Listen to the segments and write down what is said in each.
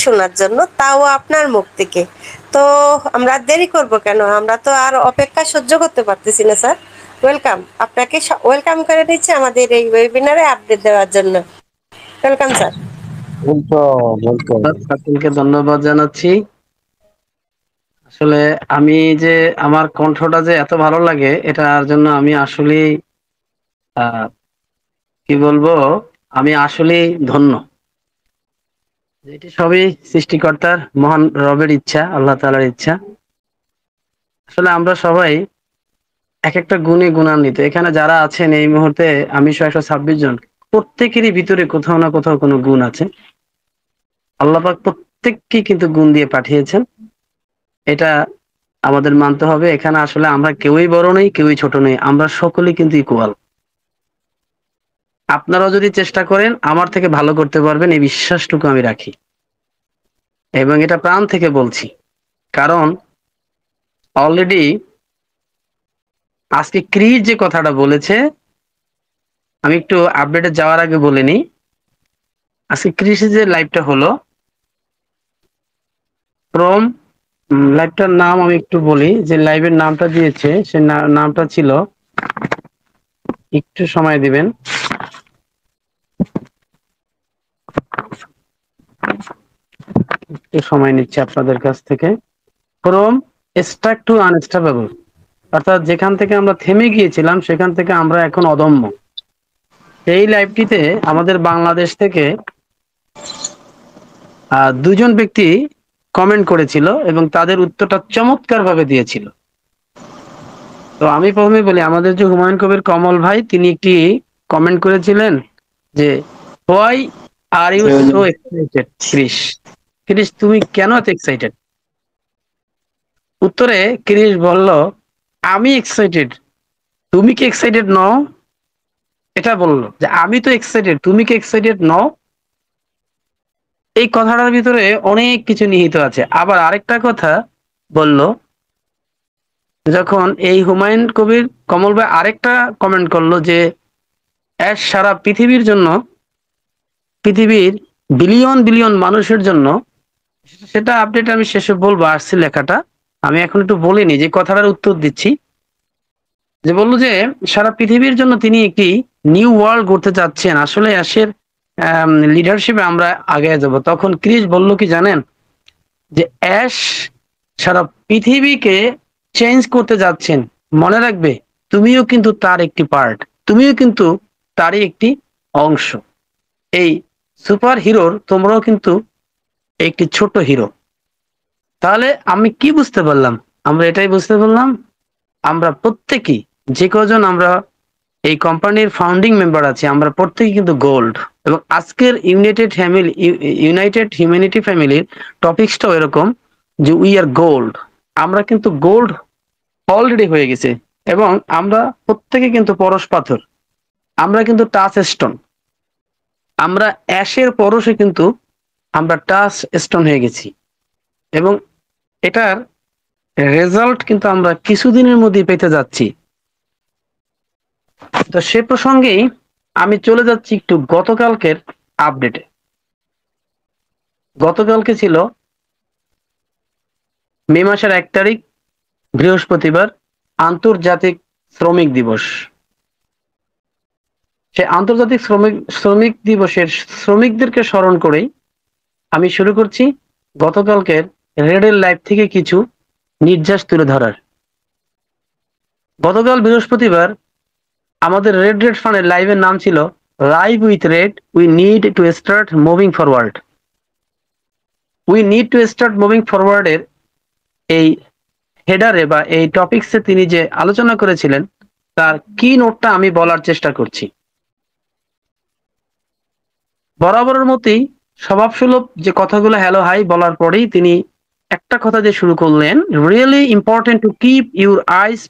শোনার জন্য, তাও আপনার মুখ থেকে। তো আমরা দেরি করব কেন? আমরা তো আর অপেক্ষা সহ্য করতে পারতেছি না স্যার। ওয়েলকাম, আপনাকে ওয়েলকাম করে নিচ্ছি আমাদের এই ওয়েবিনারে আপডেট দেওয়ার জন্য। Welcome sir. সকলকে ধন্যবাদ জানাচ্ছি। আসলে আমি যে আমার কণ্ঠটা যে এত ভালো লাগে এটার জন্য আমি আসলে কি বলবো, আমি আসলে ধন্য। এটি সবই সৃষ্টিকর্তার মহান রবের ইচ্ছা, আল্লাহ তাআলার ইচ্ছা। আসলে আমরা সবাই এক একটা গুণে গুণান্বিত। এখানে যারা আছেন এই মুহূর্তে আমি 126 জন, প্রত্যেকেরই ভিতরে কোথাও না কোথাও কোনো গুণ আছে। আল্লাহ পাক প্রত্যেককে কিন্তু গুণ দিয়ে পাঠিয়েছেন, এটা আমাদের মানতে হবে। এখানে আসলে আমরা কেউই বড় নই, কেউই ছোট নই, আমরা সকলেই কিন্তু ইকুয়াল। আপনারাও যদি চেষ্টা করেন আমার থেকে ভালো করতে পারবেন, এই বিশ্বাসটুকু আমি রাখি এবং এটা প্রাণ থেকে বলছি। কারণ অলরেডি আজকে ক্রিস যে কথাটা বলেছে, আমি একটু আপডেটে যাওয়ার আগে বলে নিই। আজকে ক্রিসের যে লাইভটা হলো ফ্রম, লাইভটার নাম আমি একটু বলি, যে লাইভের নামটা দিয়েছে সে নামটা ছিল, একটু সময় দিবেন, একটু সময় নিচ্ছে আপনাদের কাছ থেকে। ফ্রম স্টাক টু আনস্টপেবল, অর্থাৎ যেখান থেকে আমরা থেমে গিয়েছিলাম সেখান থেকে আমরা এখন অদম্য। এই লাইভটিতে আমাদের বাংলাদেশ থেকে দুজন ব্যক্তি কমেন্ট করেছিল এবং তাদের উত্তরটা চমৎকার ভাবে দিয়েছিল। তো আমি প্রথমে বলি, আমাদের যে হুমায়ুন কবির কমল ভাই, তিনি একটি কমেন্ট করেছিলেন যে why are you so excited Chris, Chris তুমি কেন এত এক্সাইটেড? উত্তরে ক্রিস বলল, আমি এক্সাইটেড, তুমি কি এক্সাইটেড নও? এটা বললো যে আমি তো এক্সাইটেড, তুমি কি এক্সাইটেড নও? এই কথাটার ভিতরে অনেক কিছু নিহিত আছে। আবার আরেকটা কথা বলল, যখন এই হুমায়ুন কবির কমল ভাই আরেকটা কমেন্ট করলো যে অ্যাশ সারা পৃথিবীর জন্য, পৃথিবীর বিলিয়ন বিলিয়ন মানুষের জন্য, সেটা আপডেট আমি শেষে বলবো, আসছি লেখাটা, আমি এখন একটু বলিনি, যে কথাটার উত্তর দিচ্ছি। যে বললো যে সারা পৃথিবীর জন্য তিনি একটি নিউ ওয়ার্ল্ড গড়তে চাচ্ছেন, আসলে অ্যাশের লিডারশিপে আমরা আগে যাব। তখন ক্রিস বলল কি জানেন, যে অ্যাশ সারা পৃথিবীকে চেঞ্জ করতে যাচ্ছেন, মনে রাখবে তুমিও কিন্তু তার একটি পার্ট, তুমিও কিন্তু তারই একটি অংশ। এই সুপার হিরোর তোমরাও কিন্তু একটি ছোট হিরো। তাহলে আমি কি বুঝতে পারলাম? আমরা এটাই বুঝতে পারলাম, আমরা প্রত্যেকেই, যে কজন আমরা এই কোম্পানির ফাউন্ডিং মেম্বার আছি, আমরা প্রত্যেকেই কিন্তু গোল্ড। এবং আজকের ইউনাইটেড হিউম্যানিটি ফ্যামিলির টপিকসটাও এরকম, যে উই আর গোল্ড। আমরা কিন্তু গোল্ড অলরেডি হয়ে গেছে এবং আমরা প্রত্যেকে কিন্তু পরশ পাথর, আমরা কিন্তু টাচ স্টোন, আমরা অ্যাশের পরশে কিন্তু আমরা টাচ স্টোন হয়ে গেছি। এবং এটার রেজাল্ট কিন্তু আমরা কিছুদিনের মধ্যেই পেতে যাচ্ছি। তো সে প্রসঙ্গেই আমি চলে যাচ্ছি একটু গতকালকের আপডেটে। গতকালকে ছিল মে মাসের 1 তারিখ, বৃহস্পতিবার, আন্তর্জাতিক শ্রমিক দিবস। সে আন্তর্জাতিক শ্রমিক দিবসের শ্রমিকদেরকে স্মরণ করেই আমি শুরু করছি গতকালকের রেডের লাইভ থেকে কিছু নির্যাস তুলে ধরার। গতকাল বৃহস্পতিবার আমাদের রেড ফানের লাইভের নাম ছিল live with Red, we need to start moving forward. We need to start moving ফরওয়ার্ডের এই হেডারে বা এই টপিকসে তিনি যে আলোচনা করেছিলেন তার কি নোটটা আমি বলার চেষ্টা করছি। বরাবরের মতোই স্বভাবসুলভ যে কথাগুলো হ্যালো হাই বলার পরেই তিনি একটা কথা দিয়ে শুরু করলেন, really important to keep your eyes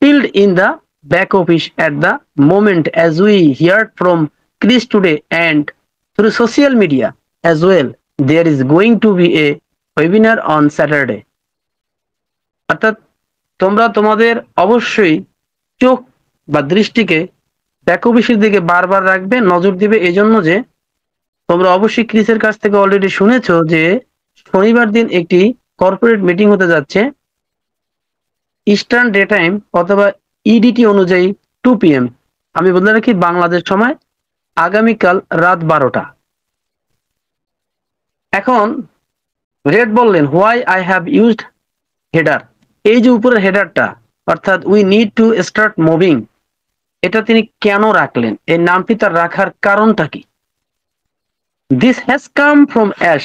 peeled in the back office at the moment, as we heard from Chris today and through social media as well. There is going to be a webinar on Saturday. অর্থাৎ তোমরা তোমাদের অবশ্যই চোখ বা দৃষ্টিকে back অফিসের দিকে বারবার রাখবে, নজর দিবে, এজন্য যে তোমরা অবশ্যই ক্রিসের কাছ থেকে অলরেডি শুনেছো যে শনিবার দিন একটি কর্পোরেট মিটিং হতে যাচ্ছে ইস্টার্ন ডে টাইম অথবা ইডিটি অনুযায়ী 2 PM। আমি বলে রাখি বাংলাদেশ সময় আগামীকাল রাত 12টা। এখন রেড বললেন why I have used header, এই যে উপরের হেডারটা অর্থাৎ we need to start moving, এটা তিনি কেন রাখলেন, এই নামটি তার রাখার কারণটা কি? This has come from Ash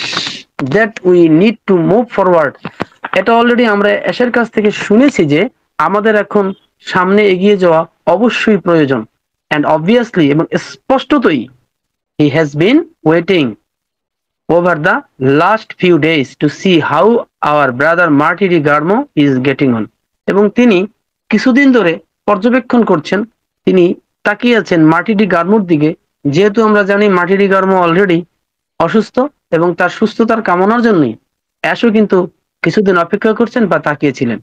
that we need to move forward. এটা অলরেডি আমরা অ্যাশের কাছ থেকে শুনেছি যে আমাদের এখন সামনে এগিয়ে যাওয়া অবশ্যই প্রয়োজন। অ্যান্ড অবভিয়াসলি এবং স্পষ্টতই হি has been waiting over the last few days to see how our brother Marty Di Garmo is getting on। এবং তিনি কিছুদিন ধরে পর্যবেক্ষণ করছেন, তিনি তাকিয়ে আছেন মার্টি ডি গার্মোর দিকে, যেহেতু আমরা জানি মার্টি ডি গার্মো অলরেডি অসুস্থ এবং তার সুস্থতার কামনার জন্যই অ্যাশও কিন্তু কিছুদিন অপেক্ষা করছেন বা তাকিয়েছিলেন।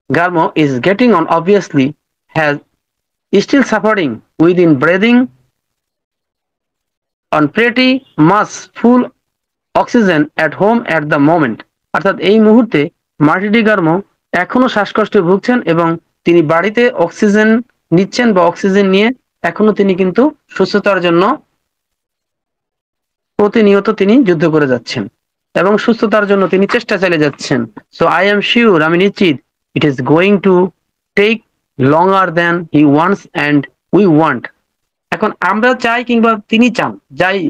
গার্মো is getting on obviously has still suffering within breathing on pretty much full oxygen at home at the moment। অর্থাৎ এই মুহূর্তে মার্টি ডি গার্মো এখনো শ্বাসকষ্টে ভুগছেন এবং তিনি বাড়িতে অক্সিজেন নিচ্ছেন বা অক্সিজেন নিয়ে এখনো তিনি কিন্তু সুস্থতার জন্য প্রতিনিয়ত তিনি যুদ্ধ করে যাচ্ছেন এবং সুস্থতার জন্য তিনি চেষ্টা চালিয়ে যাচ্ছেন। সো আই এম শিওর, আমি নিশ্চিত, it is going to take longer than he wants and we want. এখন আমরা চাই কিংবা তিনি চান,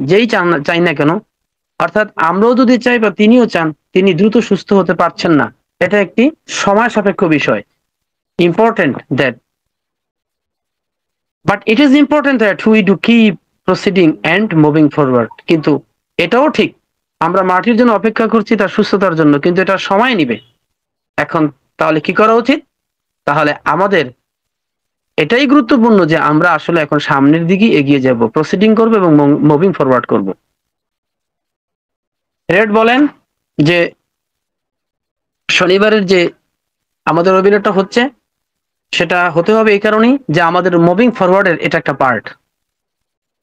যেই চাই না কেন, অর্থাৎ আমরাও যদি চাই বা তিনিও চান, তিনি দ্রুত সুস্থ হতে পারছেন না। এটা একটি সময় সাপেক্ষ বিষয়। Important that, but it is important that we do keep proceeding and moving forward. কিন্তু এটাও ঠিক, আমরা মাটির জন্য অপেক্ষা করছি তার সুস্থতার জন্য, কিন্তু এটা সময় নিবে। এখন তাহলে কি করা উচিত? তাহলে আমাদের এটাই গুরুত্বপূর্ণ যে আমরা আসলে এখন সামনের দিকে এগিয়ে যাব, প্রসিডিং করব এবং মুভিং ফরওয়ার্ড করব। রেড বলেন যে শনিবারের যে আমাদের ওয়েবিনারটা হচ্ছে সেটা হতে হবে এই কারণেই যে আমাদের মুভিং ফরওয়ার্ডের এটা একটা পার্ট।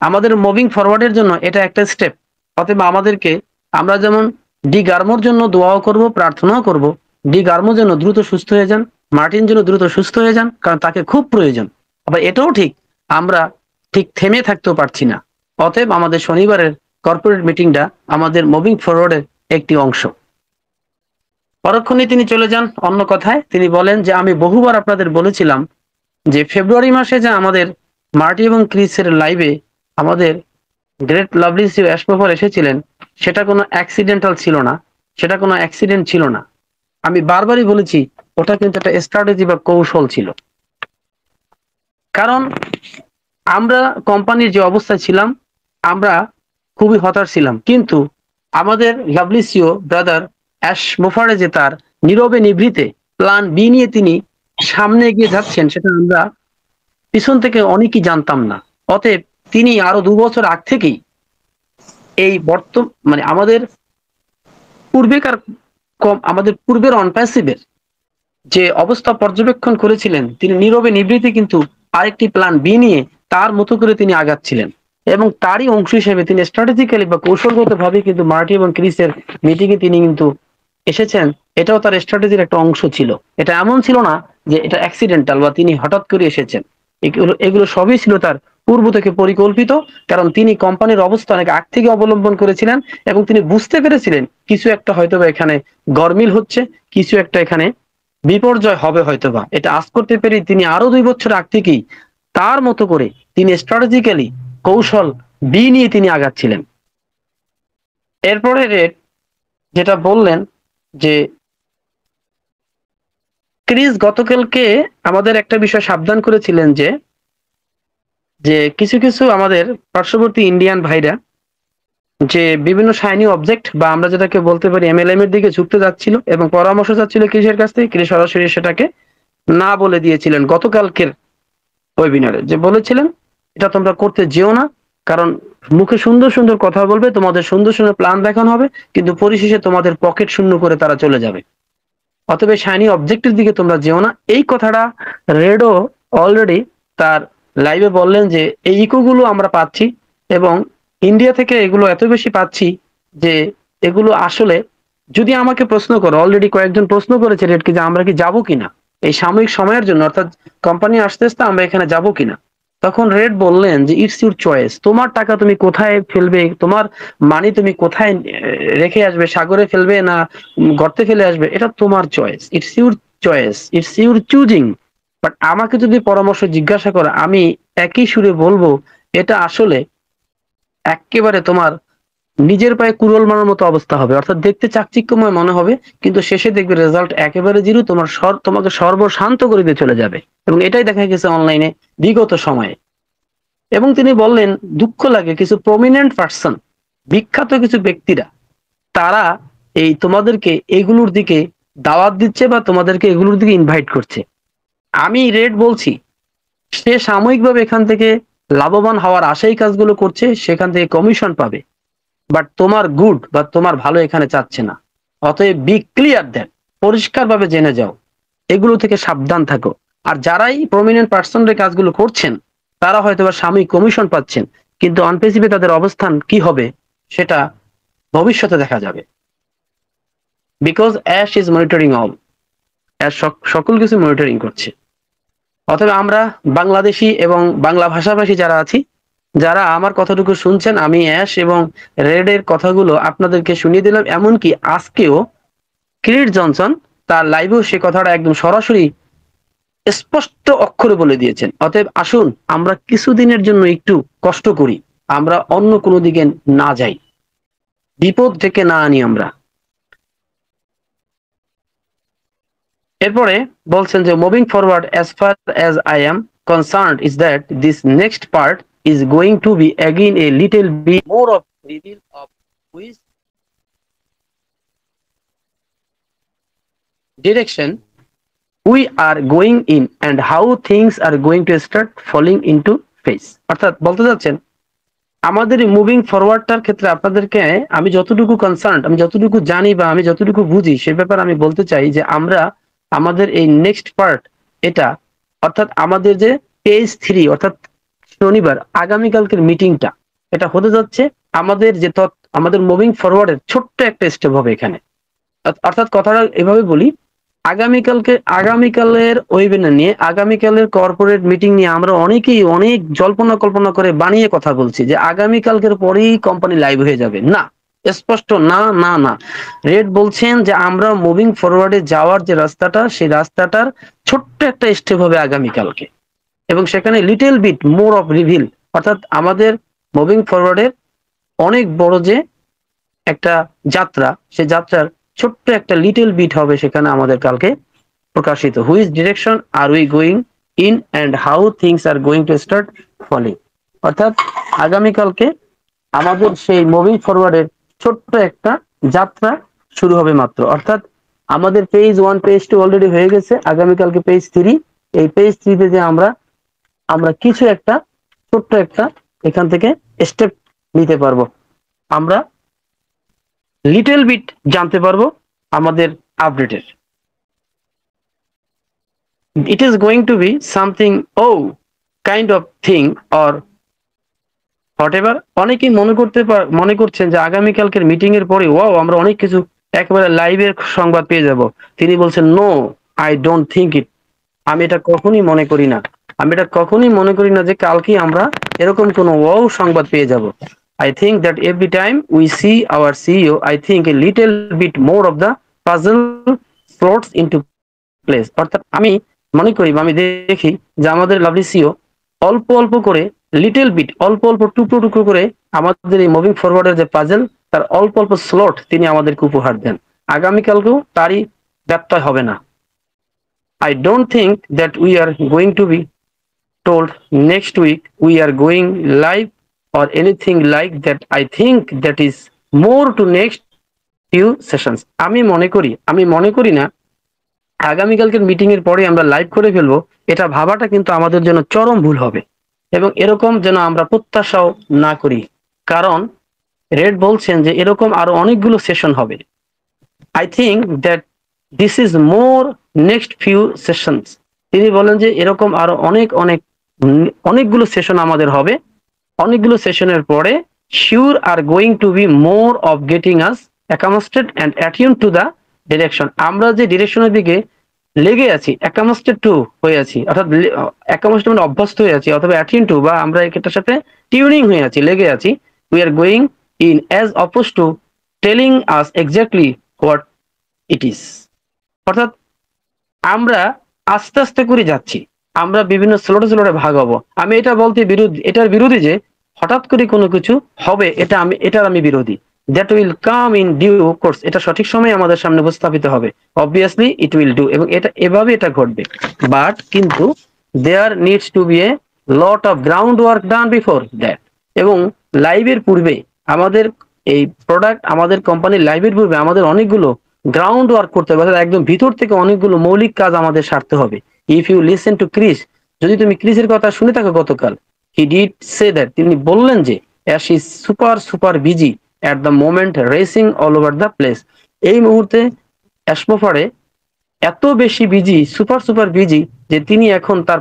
আমাদের মুভিং ফরওয়ার্ডের জন্য এটা একটা স্টেপ। অতএব আমাদেরকে, আমরা যেমন ডি গার্মোর জন্য দোয়াও করব, প্রার্থনাও করব, ডি গার্মো যেন দ্রুত সুস্থ হয়ে যান, মার্টিন যেন দ্রুত সুস্থ হয়ে যান, কারণ তাকে খুব প্রয়োজন। আবার এটাও ঠিক, আমরা ঠিক থেমে থাকতেও পারছি না। অতএব আমাদের শনিবারের কর্পোরেট মিটিংটা আমাদের মুভিং ফরওয়ার্ডের একটি অংশ। পরক্ষণে তিনি চলে যান অন্য কথায়। তিনি বলেন যে আমি বহুবার আপনাদের বলেছিলাম যে ফেব্রুয়ারি মাসে যে আমাদের মার্টি এবং ক্রিসের লাইভে আমাদের গ্রেট লাভলি অ্যাশমোফার এসেছিলেন, সেটা কোনো অ্যাক্সিডেন্টাল ছিল না, সেটা কোনো অ্যাক্সিডেন্ট ছিল না। আমি বারবারই বলেছি ওটা কিন্তু একটা স্ট্র্যাটেজি বা কৌশল ছিল। কারণ আমরা কোম্পানির যে অবস্থায় ছিলাম, আমরা খুবই হতাশ ছিলাম, কিন্তু আমাদের লাভলি সিও ব্রাদার অ্যাশ মোফারে যে তার নীরবে নিভৃতে প্ল্যান বি নিয়ে তিনি সামনে এগিয়ে যাচ্ছেন, সেটা আমরা পিছন থেকে অনেকেই জানতাম না। অতএব তিনি আরো 2 বছর আগ থেকেই এই মানে আমাদের পূর্বেকার আমাদের পূর্বের অনপ্যাসিভের যে অবস্থা পর্যবেক্ষণ করেছিলেন, তিনি নীরবে নিভৃতে কিন্তু আরেকটি প্ল্যান বি নিয়ে তার মতো করে তিনি আগাচ্ছিলেন এবং তারই অংশ হিসেবে তিনি স্ট্র্যাটেজিক্যালি বা কৌশলগত ভাবে কিন্তু মার্টি এবং ক্রিসের মিটিং এ তিনি কিন্তু এসেছেন। এটাও তার স্ট্র্যাটেজির একটা অংশ ছিল। এটা এমন ছিল না যে এটা অ্যাক্সিডেন্টাল বা তিনি হঠাৎ করে এসেছেন। এগুলো সবই ছিল তার পূর্ব থেকে পরিকল্পিত, কারণ তিনি কোম্পানির অবস্থা অনেক আগ থেকে অবলম্বন করেছিলেন এবং তিনি বুঝতে পেরেছিলেন কিছু একটা হয়তোবা এখানে গরমিল হচ্ছে, কিছু একটা এখানে বিপর্যয় হবে হয়তোবা। এটা আজ করতে পেরে তিনি আরো 2 বছর আগ থেকেই তার মতো করে তিনি স্ট্র্যাটেজিক্যালি কৌশল বি নিয়ে তিনি আগাচ্ছিলেন। এরপরে রেড যেটা বললেন যে ক্রিস গতকালকে আমাদের একটা বিষয় সাবধান করেছিলেন যে যে কিছু কিছু আমাদের পার্শ্ববর্তী ইন্ডিয়ান ভাইরা যে বিভিন্ন শাইনি অবজেক্ট বা আমরা যেটাকে বলতে পারি এমএলএম এর দিকে ঝুঁকতে যাচ্ছিল এবং পরামর্শ চাচ্ছিল ক্রিসের কাছ থেকে, ক্রিস সরাসরি সেটাকে না বলে দিয়েছিলেন গতকালকের ওয়েবিনারে। যে বলেছিলেন এটা তোমরা করতে যেও না, কারণ মুখে সুন্দর সুন্দর কথা বলবে, তোমাদের সুন্দর সুন্দর প্ল্যান দেখানো হবে, কিন্তু পরিশেষে তোমাদের পকেট শূন্য করে তারা চলে যাবে। অতএব শাইনি অবজেক্টের দিকে তোমরা যেও না। এই কথাটা রেডও অলরেডি তার লাইভে বললেন যে এই ইকোগুলো আমরা পাচ্ছি এবং ইন্ডিয়া থেকে এগুলো এত বেশি পাচ্ছি যে এগুলো আসলে, যদি আমাকে প্রশ্ন করো, অলরেডি কয়েকজন প্রশ্ন করেছে রেডকে যে আমরা কি যাব কিনা এই সাময়িক সময়ের জন্য, অর্থাৎ কোম্পানি আসতে আসতে আমরা এখানে যাব কিনা, তখন রেড বললেন যে ইটস ইউর চয়েস, তোমার টাকা তুমি কোথায় ফেলবে, তোমার মানি তুমি কোথায় রেখে আসবে, সাগরে ফেলবে না গর্তে ফেলে আসবে, এটা তোমার choice, it's your choice, it's your choosing. But আমাকে যদি পরামর্শ জিজ্ঞাসা করো, আমি একই সুরে বলবো এটা আসলে একেবারে তোমার নিজের পায়ে কুড়োল মারার মতো অবস্থা হবে, অর্থাৎ দেখতে চাকচিক্যময় মনে হবে, কিন্তু শেষে দেখবে রেজাল্ট একেবারে জিরো, তোমাকে সর্বশান্ত করে দিয়ে চলে যাবে। এবং এটাই দেখা গেছে অনলাইনে বিগত সময়ে। এবং তিনি বললেন দুঃখ লাগে কিছু প্রমিনেন্ট পার্সন, বিখ্যাত কিছু ব্যক্তিরা, তারা এই তোমাদেরকে এগুলোর দিকে দাওয়াত দিচ্ছে বা তোমাদেরকে এগুলোর দিকে ইনভাইট করছে। আমি রেড বলছি, সে সাময়িকভাবে এখান থেকে লাভবান হওয়ার আশাই কাজগুলো করছে, সেখান থেকে কমিশন পাবে, বাট তোমার গুড বা তোমার ভালো এখানে চাচ্ছে না। অতএব বি ক্লিয়ার দ্যাট, পরিষ্কারভাবে জেনে যাও, এগুলো থেকে সাবধান থাকো। আর যারাই প্রমিনেন্ট পার্সনের কাজগুলো করছেন তারা হয়তো বা সাময়িক কমিশন পাচ্ছেন, কিন্তু অনপেসিভে তাদের অবস্থান কি হবে সেটা ভবিষ্যতে দেখা যাবে। Because ash is monitoring all, ash সকল কিছু মনিটরিং করছে। অতএব আমরা বাংলাদেশি এবং বাংলা ভাষাভাষী যারা আছি, যারা আমার কথাটুকু শুনছেন, আমি অ্যাশ এবং রেডের কথাগুলো আপনাদেরকে শুনিয়ে দিলাম। এমনকি আজকেও ক্রিড জনসন তার লাইভেও সে কথাটা একদম সরাসরি স্পষ্ট অক্ষরে বলে দিয়েছেন। অতএব আসুন আমরা কিছুদিনের জন্য একটু কষ্ট করি, আমরা অন্য কোনো দিকে না যাই, বিপদ থেকে না আনি আমরা। এরপরে বলছেন যে moving forward as far as I am concerned is that this next part is going to be again a little bit more of reveal of which direction we are going in and how things are going to start falling into place। অর্থাৎ বলতে যাচ্ছেন আমাদের moving ফরওয়ার্ডটার ক্ষেত্রে আপনাদেরকে আমি যতটুকু concern, আমি যতটুকু জানি বা আমি যতটুকু বুঝি সে ব্যাপারে আমি বলতে চাই যে আমরা আমাদের এই নেক্সট পার্ট, এটা অর্থাৎ আমাদের যে পেজ 3 অর্থাৎ শনিবার আগামীকালকের মিটিংটা, এটা হতে যাচ্ছে আমাদের যে আমাদের মুভিং ফরওয়ার্ডের ছোট্ট একটা স্টেপ হবে এখানে। অর্থাৎ কথাটা এভাবে বলি, আগামীকালের ওয়েবিনার নিয়ে, আগামীকালের কর্পোরেট মিটিং নিয়ে আমরা অনেকেই অনেক জল্পনা কল্পনা করে বানিয়ে কথা বলছি যে আগামীকালকের পরেই কোম্পানি লাইভ হয়ে যাবে। না, স্পষ্ট না, না, না। রেড বলছেন যে আমরা মুভিং ফরওয়ার্ডে যাওয়ার যে রাস্তাটা, সেই রাস্তাটার ছোট্ট একটা স্টেপ হবে আগামীকালকে, এবং সেখানে little bit more of reveal, অর্থাৎ আমাদের মুভিং ফরওয়ার্ডের অনেক বড় যে একটা যাত্রা, সে যাত্রার ছোট্ট একটা লিটল বিট হবে সেখানে আমাদের কালকে প্রকাশিত। Which direction are we going in and how things are going to start falling. অর্থাৎ আগামীকালকে আমাদের সেই মুভিং ফরওয়ার্ডের ছোট্ট একটা যাত্রা শুরু হবে মাত্র। অর্থাৎ আমাদের পেজ 1 পেজ 2 অলরেডি হয়ে গেছে, আগামীকালকে পেজ 3। এই পেজ 3 তে যে আমরা কিছু একটা ছোট্ট একটা এখান থেকে স্টেপ নিতে পারবো, আমরা লিটল বিট জানতে পারবো আমাদের আপডেটের। It is going to be something of kind of thing or whatever. অনেকেই মনে করছেন যে আগামীকালকের মিটিং এর পরে ওয়াও আমরা অনেক কিছু একেবারে লাইভের সংবাদ পেয়ে যাব। তিনি বলছেন no, I don't think it. আমি এটা কখনই মনে করি না, যে কালকে আমরা এরকম কোনো ওয়াও সংবাদ পেয়ে যাব। I think that every time we see our CEO, I think a little bit more of the puzzle slots into place। অর্থাৎ আমি মনে করি বা আমি দেখি যে আমাদের লাভলি সিও অল্প অল্প করে, লিটল বিট, অল্প অল্প টুকরো টুকরো করে আমাদের এই মুভিং ফরওয়ার্ডের যে পাজল, তার অল্প অল্প স্লট তিনি আমাদেরকে উপহার দেন। আগামীকালকেও তারই ব্যত্যয় হবে না। I don't think that we are going to be told next week we are going live or anything like that. I think that is more to next few sessions। আমি মনে করি না আগামীকালকের মিটিং এর পরে আমরা লাইভ করে ফেলবো, এটা ভাবাটা কিন্তু আমাদের জন্য চরম ভুল হবে, এবং এরকম যেন আমরা প্রত্যাশাও না করি। কারণ রেড বলছেন যে এরকম আরো অনেকগুলো সেশন হবে। I think that this is more next few sessions. তিনি বলেন যে এরকম আরো অনেকগুলো সেশন আমাদের হবে। অনেকগুলো সেশনের পরে sure are going to be more of getting us acclimated and attuned to the direction. আমরা যে ডিরেকশনের দিকে লেগে আছি, acclimated to হয়ে আছি, অর্থাৎ acclimated মানে অভ্যস্ত হয়ে আছি, অথবা attune to বা আমরা এটার সাথে টিউনিং হয়ে আছি, লেগে আছি, we are going in as opposed to telling us exactly what it is. অর্থাৎ আমরা আস্তে আস্তে করে যাচ্ছি, আমরা বিভিন্ন স্লোটে স্লোটে ভাগ হবো। আমি এটা বলতে এটার বিরোধী যে হঠাৎ করে কোনো কিছু হবে, এটার আমি বিরোধী। That will come in due course, এটা সঠিক সময়ে আমাদের সামনে উপস্থাপিত হবে। অবভিয়াসলি ইট উইল ডু, এবং এটা ঘটবে। বাট কিন্তু there needs to be a lot of ground work done before that. এবং লাইভের পূর্বে আমাদের এই প্রোডাক্ট, আমাদের কোম্পানির লাইভের পূর্বে আমাদের অনেকগুলো গ্রাউন্ড ওয়ার্ক করতে হবে, একদম ভিতর থেকে অনেকগুলো মৌলিক কাজ আমাদের সারতে হবে। If you listen to Chris, যদি তুমি ক্রিসের কথা শুনে থাকো গতকাল, হি ডিড সে দ্যাট, তিনি বললেন যে ash is super busy at the moment racing all over the place. এই মুহূর্তে অ্যাশমোফারে এত বেশি বিজি, সুপার বিজি, যে তিনি এখন তার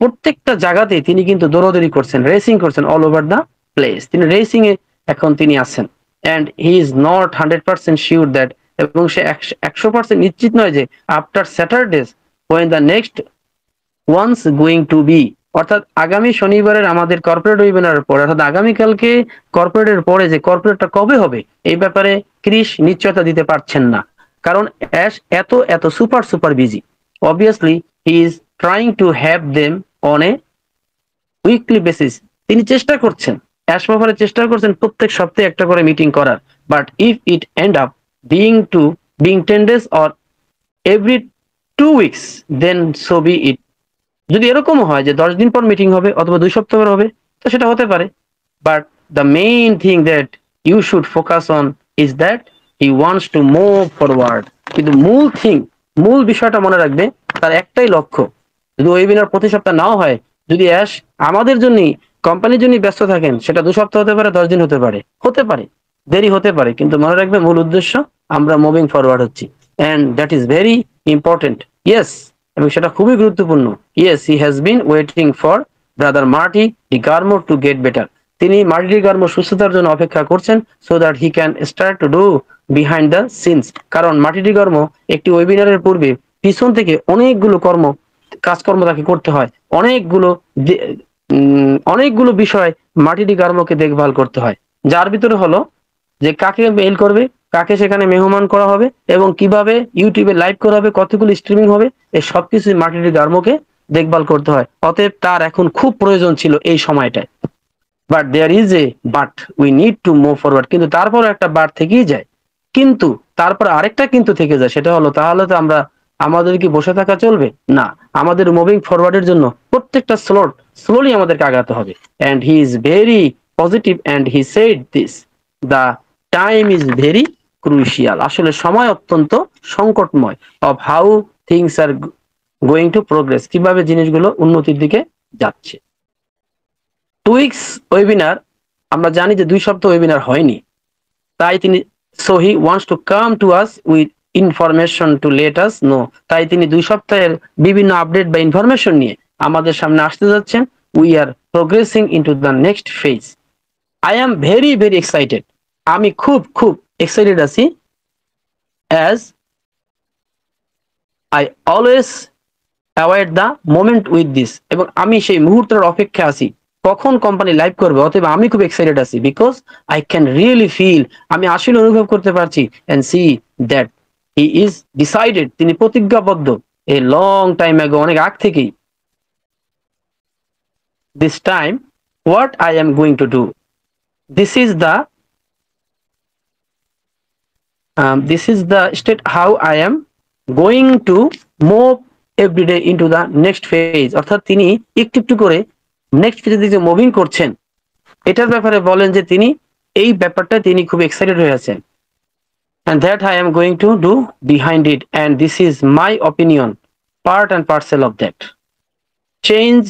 প্রত্যেকটা জায়গাতে তিনি কিন্তু দৌড়াদৌড়ি করছেন, রেসিং করছেন অল ওভার দ্য প্লেস। তিনি রেসিং এ এখন তিনি আছেন। And he is not 100% sure that, এবং সে 100% নিশ্চিত নয় যে after Saturdays when the next ones going to be, অর্থাৎ আগামী শনিবারের আমাদের কর্পোরেট ওয়েবিনারের পরে, অর্থাৎ আগামীকালকে কর্পোরেটের পরে যে কর্পোরেটটা কবে হবে, এই ব্যাপারে ক্রিস নিশ্চয়তা দিতে পারছেন না, কারণ অ্যাশ এত super busy. Obviously he is trying to have them on a weekly basis. তিনি চেষ্টা করছেন, অ্যাশমোফারে চেষ্টা করছেন প্রত্যেক সপ্তাহে একটা করে মিটিং করার। But if it end up being 10 days or every 2 weeks, then so be it. যদি এরকম হয় যে 10 দিন পর মিটিং হবে অথবা 2 সপ্তাহ পর হবে, তো সেটা হতে পারে। But the main thing that you should focus on is that he wants to move forward. কিন্তু মূল বিষয়টা মনে রাখবে, তার একটাই লক্ষ্য। যদি ওয়েবিনার প্রতি সপ্তাহ নাও হয়, যদি অ্যাশ আমাদের জন্য, কোম্পানির জন্য ব্যস্ত থাকেন, সেটা 2 সপ্তাহ হতে পারে, 10 দিন হতে পারে, দেরি হতে পারে, কিন্তু মনে রাখবে মূল উদ্দেশ্য আমরা মুভিং ফরওয়ার্ড হচ্ছি। And that is very important. Yes, এবং সেটা খুবই গুরুত্বপূর্ণ। Yes, he has been waiting for brother Marty DeGarmo to get better. তিনি মার্টি ডি গার্মো সুস্থতার জন্য অপেক্ষা করছেন, so that he can start to do behind the scenes. কারণ মার্টি ডি গার্মো একটি ওয়েবিনারের পূর্বে পিছন থেকে অনেকগুলো কাজকর্ম তাকে করতে হয়, অনেকগুলো বিষয় মার্টি ডি গার্মোকে দেখভাল করতে হয়, যার ভিতরে হলো যে কাকে মেইল করবে, কাকে সেখানে মেহমান করা হবে, এবং কিভাবে ইউটিউবে লাইভ করা হবে, কতগুলো স্ট্রিমিং হবে, এই সবকিছু মার্টি ডি গার্মোকে দেখভাল করতে হয়। অতএব তার এখন খুব প্রয়োজন ছিল এই সময়টায়। But there is a but, we need to move forward. কিন্তু তারপর একটা বাট থেকেই যায়, কিন্তু তারপর আরেকটা কিন্তু থেকে যায়, সেটা হলো তাহলে তো আমাদের কি বসে থাকা চলবে না? আমাদের মুভিং ফরওয়ার্ডের জন্য প্রত্যেকটা স্লোলি আমাদেরকে আগাতে হবে। And he is very positive and he said this, the time is very crucial. আসলে সময় অত্যন্ত সংকটময়। Of how things are going to progress, কিভাবে জিনিসগুলো উন্নতির দিকে যাচ্ছে। 2 weeks ওয়েবিনার, আমরা জানি যে 2 সপ্তাহ ওয়েবিনার হয়নি, তাই তিনি so he wants to come to us with information to let us know. তাই তিনি 2 সপ্তাহের বিভিন্ন আপডেট বা ইনফরমেশন নিয়ে আমাদের সামনে আসতে যাচ্ছেন। We are progressing into the next phase. I am very excited. আমি খুব এক্সাইটেড আছি, as I always await the moment with this. এবং আমি সেই মুহূর্তের অপেক্ষা আছি কখন কোম্পানি লাইভ করবে। অতএব আমি খুব এক্সাইটেড আছি, because I can really feel, আমি আসলে অনুভব করতে পারছি, and see that he is decided, তিনি প্রতিজ্ঞাবদ্ধ এ লং টাইম অ্যাগো, অনেক আগ থেকেই। This time what I am going to do, this is the state how I am going to move every day into the next phase। অর্থাৎ তিনি একটু করে next ফেজের দিকে মুভিং করছেন, এটার ব্যাপারে বলেন যে তিনি এই ব্যাপারটা তিনি খুব এক্সাইটেড হয়ে আছেন। and that I am going to do behind it, and this is my opinion, part and parcel of that change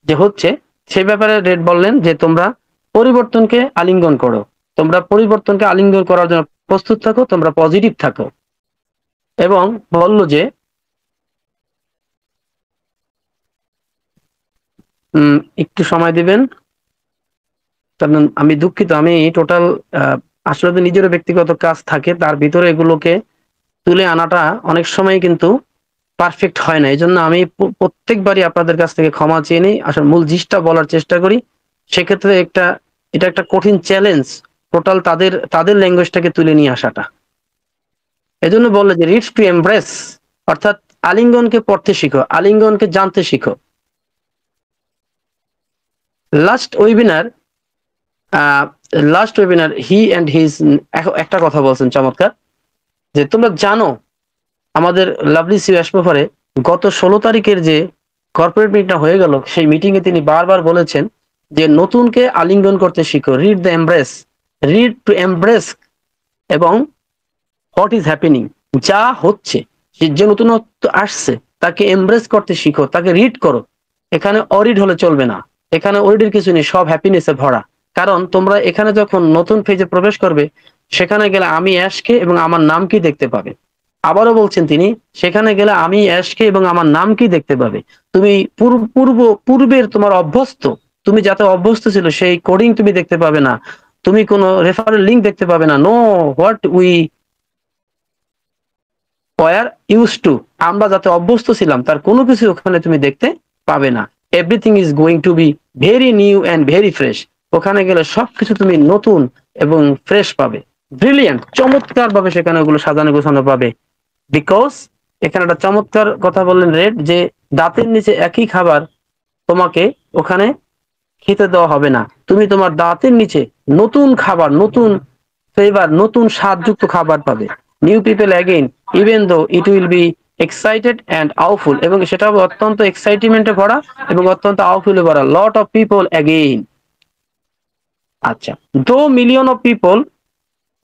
যে হচ্ছে সেই ব্যাপারে রেড বললেন যে তোমরা পরিবর্তনকে আলিঙ্গন করো, তোমরা পরিবর্তনকে আলিঙ্গন করার জন্য প্রস্তুত থাকো, তোমরা পজিটিভ থাকো। এবং বলল যে একটু সময় দিবেন। কারণ আমি দুঃখিত, আমি টোটাল আসলে তো নিজেরও ব্যক্তিগত কাজ থাকে, তার ভিতরে এগুলোকে তুলে আনাটা অনেক সময় কিন্তু পারফেক্ট হয় না। এজন্য আমি প্রত্যেকবারই আপনাদের কাছ থেকে ক্ষমা চেয়ে নিই, আসলে মূল জিনিসটা বলার চেষ্টা করি। সেক্ষেত্রে এটা একটা কঠিন চ্যালেঞ্জ, টোটাল তাদের তাদের ল্যাঙ্গুয়েজটাকে তুলে নিয়ে আসাটা। এজন্য বললো যে রিডস টু এমব্রেস, অর্থাৎ আলিঙ্গনকে পড়তে শিখো, আলিঙ্গনকে জানতে শিখো। Last webinar last webinar he and his একটা কথা বলছেন চমৎকার, যে তোমরা জানো আমাদের লাভলি সি ব্যাসমোফারে গত 16 তারিখের যে কর্পোরেট মিটিংটা হয়ে গেল, সেই মিটিং এ তিনি বারবার বলেছেন যে নতুনকে আলিঙ্গন করতে শিখো, read the embrace, read to embrace, এবং হোয়াট ইজ হ্যাপেনিং, যা হচ্ছে, যে নতুনত্ব আসছে তাকে এমব্রেস করতে শিখো, তাকে রিড করো। এখানে অরিড হলে চলবে না, এখানে অরিডের কিছু নেই, সব হ্যাপিনেসে ভরা। কারণ তোমরা এখানে যখন নতুন ফেজে প্রবেশ করবে, সেখানে গেলে আমি অ্যাশকে এবং আমার নাম কি দেখতে পাবে। আবারও বলছেন তিনি, সেখানে গেলে আমি অ্যাশকে এবং আমার নাম কি দেখতে পাবে। তুমি পূর্বের তোমার অভ্যস্ত, তুমি যাতে অভ্যস্ত ছিল সেই কোডিং তুমি দেখতে পাবে না, তুমি কোনো রেফারেল লিঙ্ক দেখতে পাবে না। No, what we were use to, আমরা যাতে অভ্যস্ত ছিলাম তার কোনো কিছু ওখানে তুমি দেখতে পাবে না। Everything is going to be very new and very fresh. ওখানে গেলে সবকিছু তুমি নতুন এবং ফ্রেশ পাবে। ব্রিলিয়ান্ট, চমৎকার ভাবে সেখানে ওগুলো সাজানো গোছানো পাবে। বিকজ এখানে একটা চমৎকার কথা বললেন রেড, যে দাঁতের নিচে একই খাবার তোমাকে ওখানে খেতে দেওয়া হবে না, তুমি তোমার দাঁতের নিচে নতুন খাবার, নতুন ফ্লেভার, নতুন স্বাদযুক্ত খাবার পাবে। New people again, even though it will be excited and আউটফুল, এবং সেটা অত্যন্ত এক্সাইটমেন্টে ভরা এবং অত্যন্ত আউটফুলে ভরা। Lot of people again. আচ্ছা, দো মিলিয়ন অফ পিপল,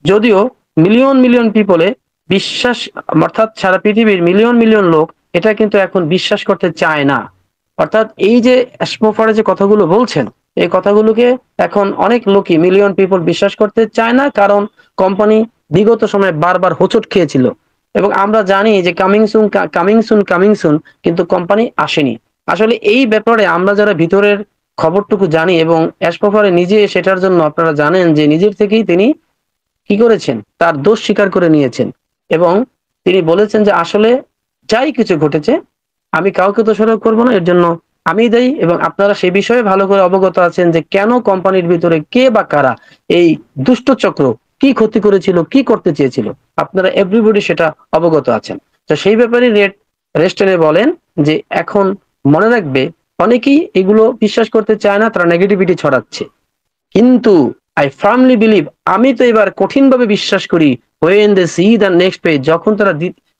যদিও মিলিয়ন মিলিয়ন পিপলে বিশ্বাস, অর্থাৎ সারা পৃথিবীর মিলিয়ন মিলিয়ন লোক এটা কিন্তু এখন বিশ্বাস করতে চায় না। অর্থাৎ এই যে অ্যাসমোফারে যে কথাগুলো বলছেন, এই কথাগুলোকে এখন অনেক লোকই, মিলিয়ন পিপল বিশ্বাস করতে চায় না, কারণ কোম্পানি বিগত সময়ে বারবার হোঁচট খেয়েছিল। এবং আমরা জানি যে coming soon coming soon coming soon, কিন্তু কোম্পানি আসেনি। আসলে এই ব্যাপারে আমরা যারা ভিতরের খবরটুকু জানি, এবং অ্যাসমোফারে নিজে সেটার জন্য আপনারা জানেন যে নিজের থেকেই তিনি কি করেছেন, তার দোষ স্বীকার করে নিয়েছেন, এবং তিনি বলেছেন যে আসলে যাই কিছু ঘটেছে আমি কাউকে দোষারোপ করব না, এর জন্য আমি দায়ী। এবং আপনারা সেই বিষয়ে ভালো করে অবগত আছেন যে কেন কোম্পানির ভিতরে কে বা কারা এই দুষ্ট চক্র কি ক্ষতি করেছিল, কি করতে চেয়েছিল, আপনারা এভরিবডি সেটা অবগত আছেন। তো সেই ব্যাপারে রেস্টনে বলেন যে এখন মনে রাখবে, অনেকেই এগুলো বিশ্বাস করতে চায় না, তারা নেগেটিভিটি ছড়াচ্ছে, কিন্তু আই ফার্মলি বিলিভ, আমি তো এবার কঠিন ভাবে বিশ্বাস করি, when they see the next page, যখন তারা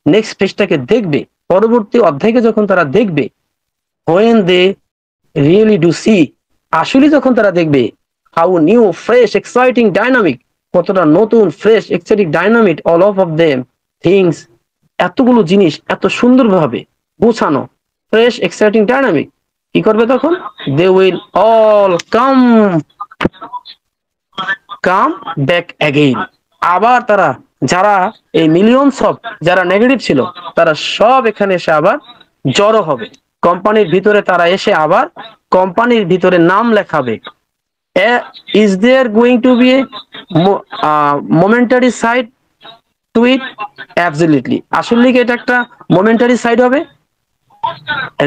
নেক্সট পেজটাকে দেখবে, পরবর্তী অধ্যায়কে যখন তারা দেখবে, when they really do see, আসলে যখন তারা দেখবে how new, fresh, exciting, dynamic, কতটা নতুন, fresh, exciting, dynamic, all of them things, এতগুলো জিনিস এত সুন্দরভাবে গোছানো, ফ্রেশ, এক্সাইটিং, ডাইনামিক, কি করবে তখন? They will all come back again. আবার তারা, যারা এই মিলিয়নস অফ যারা নেগেটিভ ছিল, তারা সব এখানে এসে আবার জড়ো হবে কোম্পানির ভিতরে। তারা এসে আবার কোম্পানির ভিতরে নাম লেখাবে। Is there going to be a momentary side to it? Absolutely. আসলে কি এটা একটা মোমেন্টারি সাইড হবে?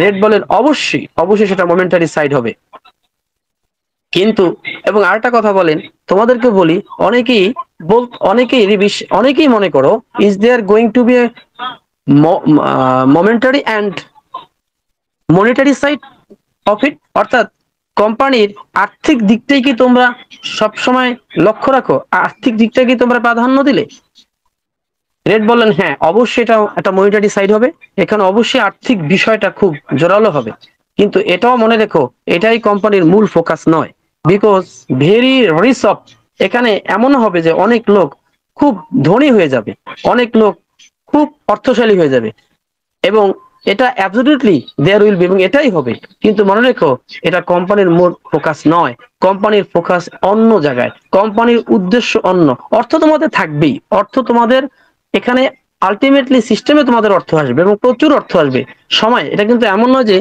রেড বলেন অবশ্যই, অবশ্যই সেটা মোমেন্টারি সাইড হবে। কিন্তু, এবং আরেকটা কথা বলেন, তোমাদেরকে বলি, অনেকেই মনে করো, is there going to be a momentary and monetary side of it? অর্থাৎ কোম্পানির আর্থিক দিকটাই কি তোমরা সবসময় লক্ষ্য রাখো, আর্থিক দিকটা কি তোমরা প্রাধান্য দিলে? রেড বললেন হ্যাঁ, অবশ্যই এটা একটা মনিটারি সাইড হবে, এখানে অবশ্যই আর্থিক বিষয়টা খুব জোরালো হবে, কিন্তু এটাও মনে রেখো এটাই কোম্পানির মূল ফোকাস নয়। বিকজ ভেরি রিচ অফ, এখানে এমন হবে যে অনেক লোক খুব ধনী হয়ে যাবে, অনেক লোক খুব অর্থশালী হয়ে যাবে, এবং এটা অ্যাবসলিউটলি দেয়ার উইল বি, এবং এটাই হবে। কিন্তু মনে রেখো এটা কোম্পানির মূল ফোকাস নয়, কোম্পানির ফোকাস অন্য জায়গায়, কোম্পানির উদ্দেশ্য অন্য। অর্থ তোমাদের থাকবেই, অর্থ তোমাদের এখানে আলটিমেটলি সিস্টেমে তোমাদের অর্থ আসবে এবং প্রচুর অর্থ আসবে। সময়, এটা কিন্তু এমন নয় যে,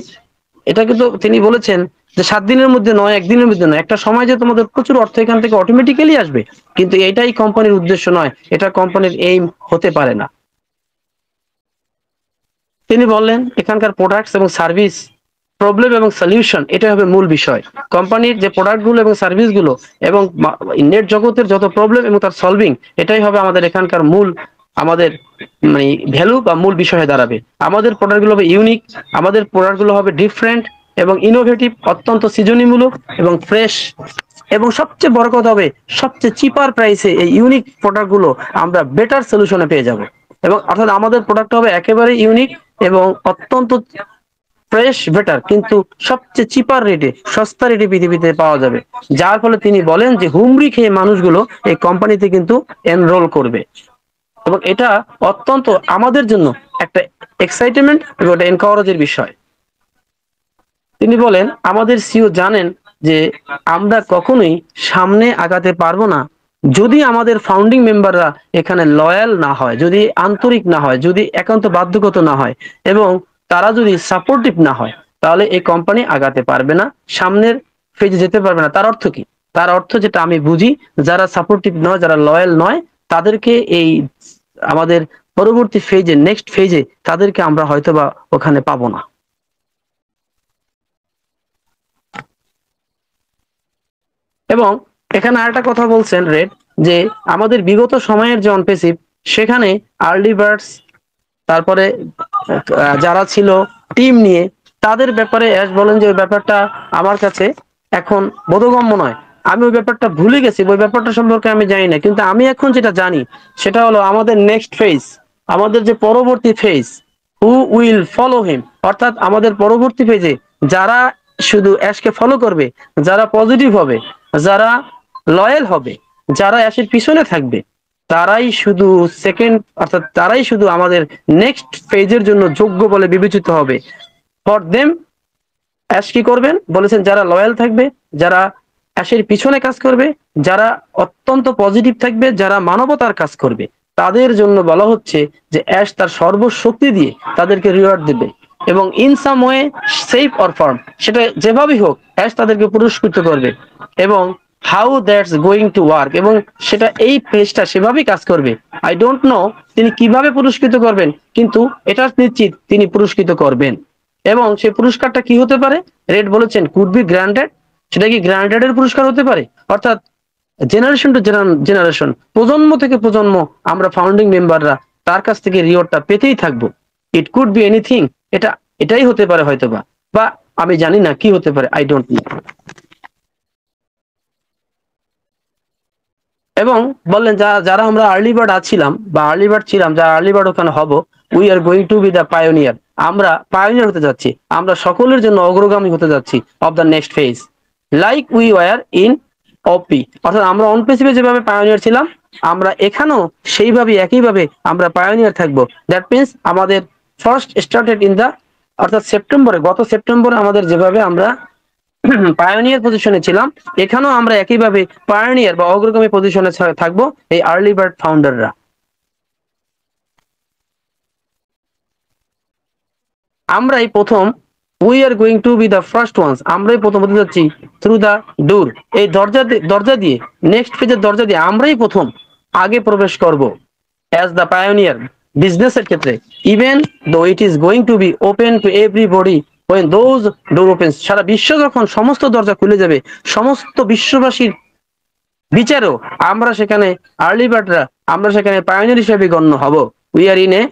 এটা কিন্তু তিনি বলেছেন যে 7 দিনের মধ্যে নয়, একদিনের মধ্যে নয়, একটা সময় যে তোমাদের প্রচুর অর্থ এখান থেকে অটোমেটিক্যালি আসবে, কিন্তু এটাই কোম্পানির উদ্দেশ্য নয়, এটা কোম্পানির এইম হতে পারে না। তিনি বললেন এখানকার প্রোডাক্টস এবং সার্ভিস, প্রবলেম এবং সলিউশন, এটা হবে মূল বিষয়। কোম্পানির যে প্রোডাক্টগুলো এবং সার্ভিসগুলো এবং নেট জগতের যত প্রবলেম এবং তার সলভিং, এটাই হবে আমাদের এখানকার মূল, আমাদের মানে ভ্যালু বা মূল বিষয় হয়ে দাঁড়াবে। আমাদের প্রোডাক্টগুলো হবে ইউনিক, আমাদের প্রোডাক্টগুলো হবে ডিফারেন্ট এবং ইনোভেটিভ, অত্যন্ত সৃজনীমূলক এবং ফ্রেশ, এবং সবচেয়ে বড় কথা হবে সবচেয়ে চিপার প্রাইসে এই ইউনিক প্রোডাক্টগুলো আমরা বেটার সলিউশনে পেয়ে যাব। এবং অর্থাৎ আমাদের প্রোডাক্ট হবে একেবারে ইউনিক এবং অত্যন্ত ফ্রেশ, বেটার, কিন্তু সবচেয়ে চিপার রেটে, সস্তা রেটে পৃথিবীতে পাওয়া যাবে। যার ফলে তিনি বলেন যে হুমড়ি খেয়ে মানুষগুলো এই কোম্পানিতে কিন্তু এনরোল করবে, এবং এটা অত্যন্ত আমাদের জন্য একটা এক্সাইটমেন্ট এবং একটা এনকারেজের বিষয়। তিনি বলেন আমাদের সিও জানেন যে আমরা কখনোই সামনে আগাতে পারবো না যদি আমাদের ফাউন্ডিং মেম্বাররা এখানে লয়াল না হয়, যদি আন্তরিক না হয়, যদি একান্ত বাধ্যগত না হয় এবং তারা যদি সাপোর্টিভ না হয়, তাহলে এই কোম্পানি আগাতে পারবে না, সামনের ফেজে যেতে পারবে না। তার অর্থ কি? তার অর্থ যেটা আমি বুঝি, যারা সাপোর্টিভ নয়, যারা লয়াল নয়, তাদেরকে এই আমাদের পরবর্তী ফেজে, নেক্সট ফেজে তাদেরকে আমরা হয়তোবা ওখানে পাবো না। এবং এখানে আরেকটা কথা বলছেন রেড, যে আমাদের বিগত সময়ের যে অনপেসিভ, সেখানে আর্লি বার্ডস, তারপরে যারা ছিল টিম নিয়ে, তাদের ব্যাপারে অ্যাশ বলেন যে ওই ব্যাপারটা আমার কাছে এখন বোধগম্য নয়। আমি ওই ব্যাপারটা ভুলে গেছি, ওই ব্যাপারটা সম্পর্কে আমি জানি না, কিন্তু আমি এখন যেটা জানি সেটা হলো আমাদের নেক্সট ফেজ, আমাদের যে পরবর্তী phase, who will follow him, অর্থাৎ আমাদের পরবর্তী ফেজে যারা শুধু অ্যাশকে ফলো করবে, যারা পজিটিভ হবে, যারা লয়াল হবে, যারা অ্যাশের পিছনে থাকবে, তারাই শুধু সেকেন্ড, অর্থাৎ তারাই শুধু আমাদের নেক্সট ফেজের জন্য যোগ্য বলে বিবেচিত হবে। ফর দেম অ্যাশ কি করবেন বলেছেন, যারা লয়াল থাকবে, যারা অ্যাশের পিছনে কাজ করবে, যারা অত্যন্ত পজিটিভ থাকবে, যারা মানবতার কাজ করবে, তাদের জন্য বলা হচ্ছে যে অ্যাশ তার সর্বশক্তি দিয়ে তাদেরকে রিওয়ার্ড দেবে, এবং in some way, safe or farm, সেটা যেভাবেই হোক অ্যাশ তাদেরকে পুরস্কৃত করবে। এবং how that's going to work, এবং সেটা এই পেজটা সেভাবেই কাজ করবে। আই ডোন্ট নো তিনি কিভাবে পুরস্কৃত করবেন, কিন্তু এটা নিশ্চিত তিনি পুরস্কৃত করবেন। এবং সেই পুরস্কারটা কি হতে পারে? রেড বলেছেন কুড বি গ্রান্টেড, সেটা কি গ্রান্টেড এর পুরস্কার হতে পারে, অর্থাৎ জেনারেশন টু জেনারেশন, প্রজন্ম থেকে প্রজন্ম আমরা ফাউন্ডিং মেম্বাররা তার কাছ থেকে রিওয়ার্ডটা পেতেই থাকবো। ইট কুড বি এনিথিং, এটাই হতে পারে হয়তোবা, বা আমি জানি না কি হতে পারে, আই ডোন্ট নো। এবং বললেন যারা আমরা আর্লি বার্ড আছিলাম বা আর্লি বার্ড ছিলাম, যারা আর্লি বার্ড ওখানে হব, we are going to be the pioneer, আমরা পায়োনিয়ার হতে যাচ্ছি, আমরা সকলের জন্য অগ্রগামী হতে যাচ্ছি of the next phase, like we were in অপি, অর্থাৎ আমরা অনপেসিভে যেভাবে পায়োনিয়ার ছিলাম, আমরা এখানেও সেইভাবে একইভাবে আমরা পায়োনিয়ার থাকবো। দ্যাট মিনস আমাদের ফার্স্ট স্টার্টেড ইন দা, অর্থাৎ সেপ্টেম্বরে, গত সেপ্টেম্বরে আমাদের যেভাবে আমরা পায়োনিয়ার পজিশনে ছিলাম, এখানেও আমরা একইভাবে পায়োনিয়ার বা অগ্রগামী পজিশনে থাকবো এই আর্লি বার্ড ফাউন্ডাররা। আমরাই প্রথম, we are going to be the first ones, আমরাই প্রথম হতে যাচ্ছি থ্রু দ্য ডোর, এই দরজা দিয়ে, নেক্সট ফেজের দরজা দিয়ে আমরাই প্রথম আগে প্রবেশ করব অ্যাজ দ্য পায়োনিয়ার বিজনেসের ক্ষেত্রে। Even though it is going to be open to everybody when those door opens, সারা বিশ্ব যখন সমস্ত দরজা খুলে যাবে, সমস্ত বিশ্ববাসীর বিচারও আমরা সেখানে আর্লি বার্ডরা, আমরা সেখানে পায়োনিয়ার হিসেবে গণ্য হব। We R in a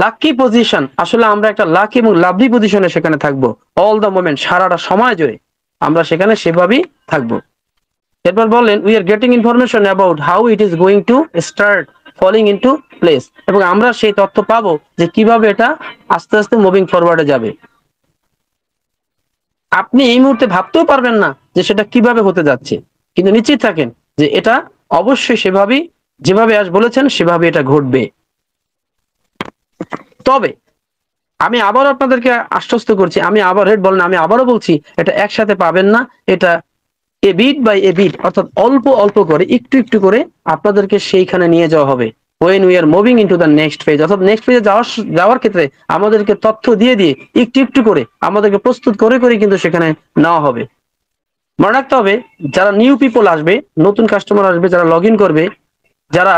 lucky position, আসলে আমরা একটা লাকি এবং লাভলি পজিশনে সেখানে থাকবো অল দ্য মোমেন্ট, সারাটা সময় জুড়ে আমরা সেখানে সেভাবেই থাকবো। এরপর বললেন we are getting information about how it is going to start falling into place, এবং আমরা সেই তথ্য পাবো যে কিভাবে এটা আস্তে আস্তে মুভিং ফরওয়ার্ডে যাবে। আপনি এই মুহূর্তে ভাবতেও পারবেন না যে সেটা কিভাবে হতে যাচ্ছে, কিন্তু নিশ্চিত থাকেন যে এটা অবশ্যই সেভাবেই, যেভাবে আজ বলেছেন সেভাবে এটা ঘটবে। তবে আমি আবার আপনাদেরকে আশ্বস্ত করছি, আমি আবার রেড বলেন, আমি আবারও বলছি, এটা একসাথে পাবেন না, এটা a bit by a bit, অর্থাৎ অল্প অল্প করে, একটু একটু করে আপনাদেরকে সেইখানে নিয়ে যাওয়া হবে। when we are moving into the next phase, অর্থাৎ নেক্সট ফেজে যাওয়ার ক্ষেত্রে আমাদেরকে তথ্য দিয়ে দিয়ে একটু একটু করে আমাদেরকে প্রস্তুত করে করে কিন্তু সেখানে নেওয়া হবে। মনে রাখতে হবে, যারা নিউ পিপল আসবে, নতুন কাস্টমার আসবে, যারা লগ ইন করবে, যারা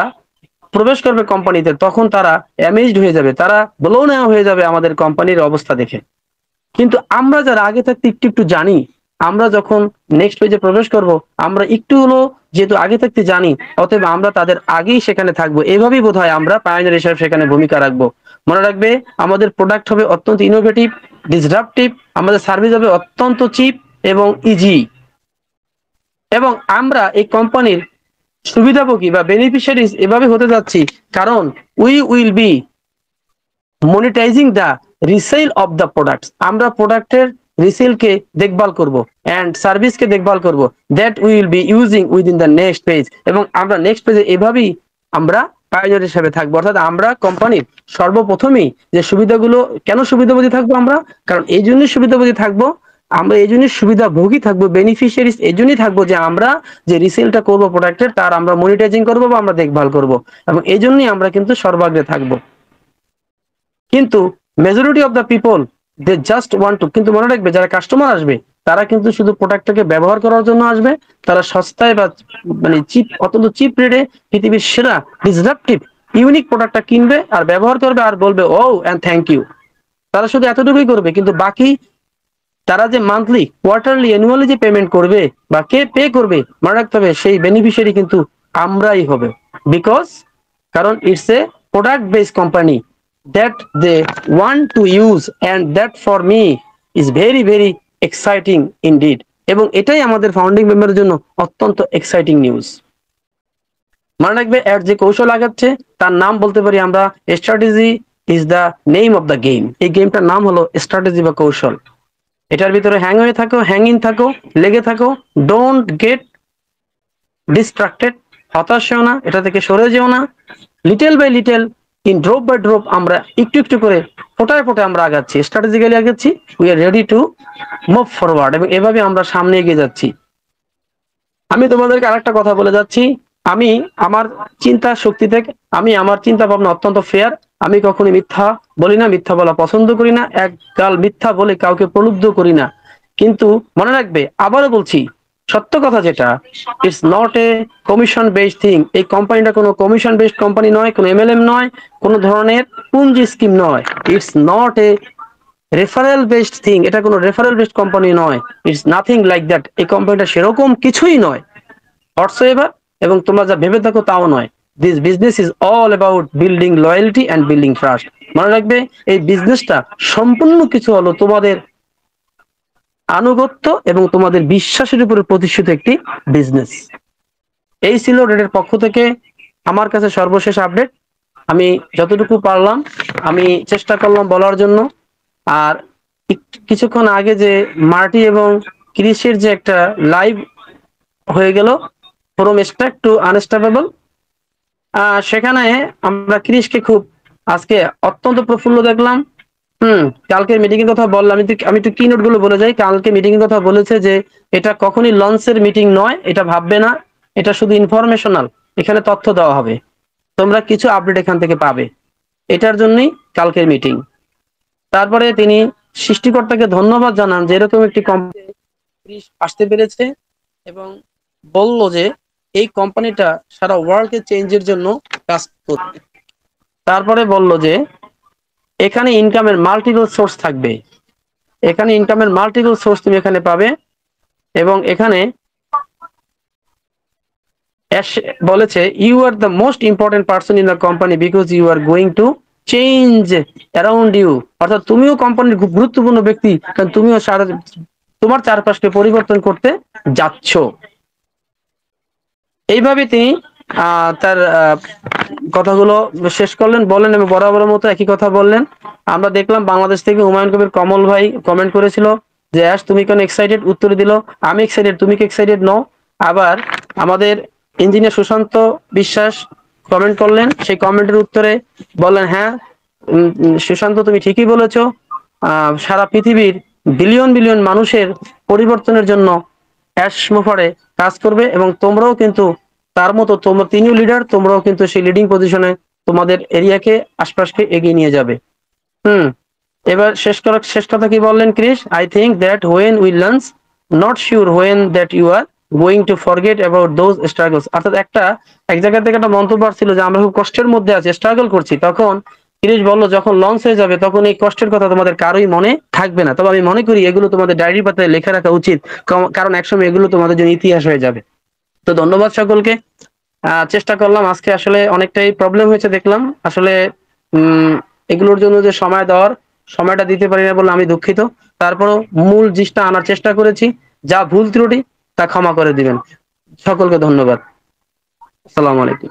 প্রবেশ করবে কোম্পানিতে, তখন তারা অ্যামেজড হয়ে যাবে, তারা ব্লোন হয়ে যাবে আমাদের কোম্পানির অবস্থা দেখে। কিন্তু আমরা যারা আগে থাকতে একটু একটু জানি, আমরা যখন নেক্সট পেজে প্রবেশ করব, আমরা একটু হলো যেহেতু আগে থাকতে জানি, অতএব আমরা তাদের আগেই সেখানে থাকবো। এভাবেই বোধহয় আমরা পায়োনিয়ার হিসেবে সেখানে ভূমিকা রাখবো। মনে রাখবে, আমাদের প্রোডাক্ট হবে অত্যন্ত ইনোভেটিভ, ডিসরাপটিভ, আমাদের সার্ভিস হবে অত্যন্ত চিপ এবং ইজি, এবং আমরা এই কোম্পানির সুবিধাভোগী বা বেনিফিশিয়ারিজ এভাবে হতে যাচ্ছি, কারণ we will be monetizing the resale of the products. আমরা প্রোডাক্টের রিসেলকে দেখভাল করব এন্ড সার্ভিসকে দেখভাল করব, that will be using within the next page. এবং আমরা নেক্সট পেজে এভাবেই আমরা পায়োনিয়ার হিসেবে থাকবো। অর্থাৎ আমরা কোম্পানির সর্বপ্রথমেই যে সুবিধাগুলো, কেন সুবিধাভোগী থাকবো আমরা, কারণ এই জন্যই সুবিধাভোগী থাকবো, আমরা এই জন্যই সুবিধাভোগী থাকবো, বেনিফিশিয়ারিজ এই জন্যই থাকবো যে আমরা যে রিসেলটা করবো প্রোডাক্টের, তার আমরা মনিটাইজিং করবো বা আমরা দেখভাল করব, এবং এই জন্যই আমরা কিন্তু সর্বাগ্রে থাকবো। কিন্তু majority of the people they just want to, কিন্তু মনে রাখবে, যারা কাস্টমার আসবে তারা কিন্তু শুধু প্রোডাক্টটাকে ব্যবহার করার জন্য আসবে। তারা সস্তায় বা মানে চিপ, অত্যন্ত চিপ রেটে পৃথিবীর সেরা ডিসরাপটিভ ইউনিক প্রোডাক্টটা কিনবে আর ব্যবহার করবে আর বলবে ও এন্ড থ্যাংক ইউ। তারা শুধু এতটুকুই করবে, কিন্তু বাকি তারা যে মান্থলি, কোয়ার্টারলি, অ্যানুয়ালি যে পেমেন্ট করবে বা কে পে করবে, মনে রাখতে হবে সেই বেনিফিশিয়ারি কিন্তু আমরাই হবে। বিকজ, কারণ it's a product based company that they want to use, and that for me is very very exciting indeed, এবং এটাই আমাদের ফাউন্ডিং মেম্বারের জন্য অত্যন্ত এক্সাইটিং নিউজ। মনে রাখবে, এর যে কৌশল আগাচ্ছে তার নাম বলতে পারি আমরা strategy is the name of the game. এই গেমটার নাম হলো স্ট্র্যাটেজি বা কৌশল। এটার ভিতরে হ্যাং হয়ে থাকো, হ্যাং ইন থাকো, লেগে থাকো, ডোন্ট গেট ডিস্ট্রাক্টেড, হতাশ হও না, এটা থেকে সরে যেও না। Little by little, in drop by drop, আমরা একটু একটু করে ফোটায় ফোটায় আমরা আগাচ্ছি, স্ট্র্যাটেজিক্যালি আগাচ্ছি। We are ready to move forward, এবং এভাবে আমরা সামনে এগিয়ে যাচ্ছি। আমি তোমাদেরকে আরেকটা কথা বলে যাচ্ছি, আমি আমার চিন্তা শক্তি থেকে, আমি আমার চিন্তা ভাবনা অত্যন্ত ফেয়ার। আমি কখনো মিথ্যা বলি না, মিথ্যা বলা পছন্দ করি না, এক গাল মিথ্যা বলে কাউকে প্রলুব্ধ করি না। কিন্তু মনে রাখবে, আবারও বলছি, সত্য কথা যেটা, it's not a commission based thing. এই কোম্পানিটা কোনো কমিশন বেসড কোম্পানি নয়, কোনো এমএলএম নয়, কোনো ধরনের পুঞ্জি স্কিম নয়। It's not a referral based thing, এটা কোনো রেফারেল বেসড কোম্পানি নয়। It's nothing like that. এই কোম্পানিটা সেরকম কিছুই নয় হোয়াটসএভার, এবং তোমরা যা ভেবে থাকো তাও নয়। This business is all about building loyalty and building trust. মনে রাখবে, এই বিজনেসটা সম্পূর্ণ কিছু হলো তোমাদের আনুগত্য এবং তোমাদের বিশ্বাসের উপরে প্রতিষ্ঠিত একটি বিজনেস। এই ছিল রেডের পক্ষ থেকে আমার কাছে সর্বশেষ আপডেট। আমি যতটুকু পারলাম আমি চেষ্টা করলাম বলার জন্য। আর কিছুক্ষণ আগে যে মার্টি এবং ক্রিসের যে একটা লাইভ হয়ে গেল, ফ্রম স্ট্যাক টু আনস্টেবল, সেখানে আমরা ক্রিসকে খুব আজকে অত্যন্ত প্রফুল্ল দেখলাম। কালকে মিটিং এর কথা বললাম, আমি একটু কি নোট গুলো বলে যাই। কালকে মিটিং এর কথা বলেছে যে এটা কখনই লঞ্চের মিটিং নয়, এটা ভাববে না, এটা শুধু ইনফরমেশনাল, এখানে তথ্য দেওয়া হবে, তোমরা কিছু আপডেট এখান থেকে পাবে, এটার জন্যই কালকের মিটিং। তারপরে তিনি সৃষ্টিকর্তাকে ধন্যবাদ জানান যে এরকম একটি কোম্পানি আসতে পেরেছে, এবং বলল যে এই কোম্পানিটা সারা ওয়ার্ল্ডকে চেঞ্জের জন্য কাজ করবে। তারপরে বলল যে এখানে ইনকামের মাল্টিপল সোর্স থাকবে, এখানে ইনকামের মাল্টিপল সোর্স তুমি এখানে পাবে, এবং এখানে বলেছে you are the most important person in the company because you are going to change around you. অর্থাৎ তুমিও কোম্পানির খুব গুরুত্বপূর্ণ ব্যক্তি, কারণ তুমিও তোমার চারপাশকে পরিবর্তন করতে যাচ্ছ। এইভাবে তিনি তার কথাগুলো শেষ করলেন, বলেন, এবং বরাবরের মতো একই কথা বললেন। আমরা দেখলাম বাংলাদেশ থেকে হুমায়ুন কবির কমল ভাই কমেন্ট করেছিল যে অ্যাশ তুমি কেন এক্সাইটেড, উত্তর দিল আমি এক্সাইটেড, তুমি কি এক্সাইটেড নও? আবার আমাদের ইঞ্জিনিয়ার সুশান্ত বিশ্বাস কমেন্ট করলেন, সেই কমেন্টের উত্তরে বললেন হ্যাঁ সুশান্ত তুমি ঠিকই বলেছো, সারা পৃথিবীর বিলিয়ন বিলিয়ন মানুষের পরিবর্তনের জন্য অ্যাশ মুফারে কাজ করবে, এবং তোমরাও কিন্তু তার মতো, তিনিও লিডার, তোমরাও কিন্তু সেই লিডিং পজিশনে তোমাদের এরিয়াকে আশপাশকে এগিয়ে নিয়ে যাবে। হুম। এবার শেষ কথা কি বললেন Chris? I think that when we learns, not sure when that you are going to forget about those struggles. অর্থাৎ এক জায়গা থেকে একটা মন্তব্য ছিল যে আমরা খুব কষ্টের মধ্যে আছি, স্ট্রাগল করছি, তখন ক্রিস বললো যখন লঞ্চ হয়ে যাবে তখন এই কষ্টের কথা তোমাদের কারোই মনে থাকবে না। তবে আমি মনে করি এগুলো তোমাদের ডায়েরি পাতায় লেখা রাখা উচিত, কারণ একসময় এগুলো তোমাদের জন্য ইতিহাস হয়ে যাবে। তো ধন্যবাদ সকলকে। চেষ্টা করলাম আজকে, আসলে অনেকটাই প্রবলেম হয়েছে দেখলাম আসলে। উম এগুলোর জন্য যে সময়টা দিতে পারি না বলে আমি দুঃখিত। তারপরও মূল জিনিসটা আনার চেষ্টা করেছি। যা ভুল ত্রুটি তা ক্ষমা করে দিবেন। সকলকে ধন্যবাদ। আসসালামু আলাইকুম।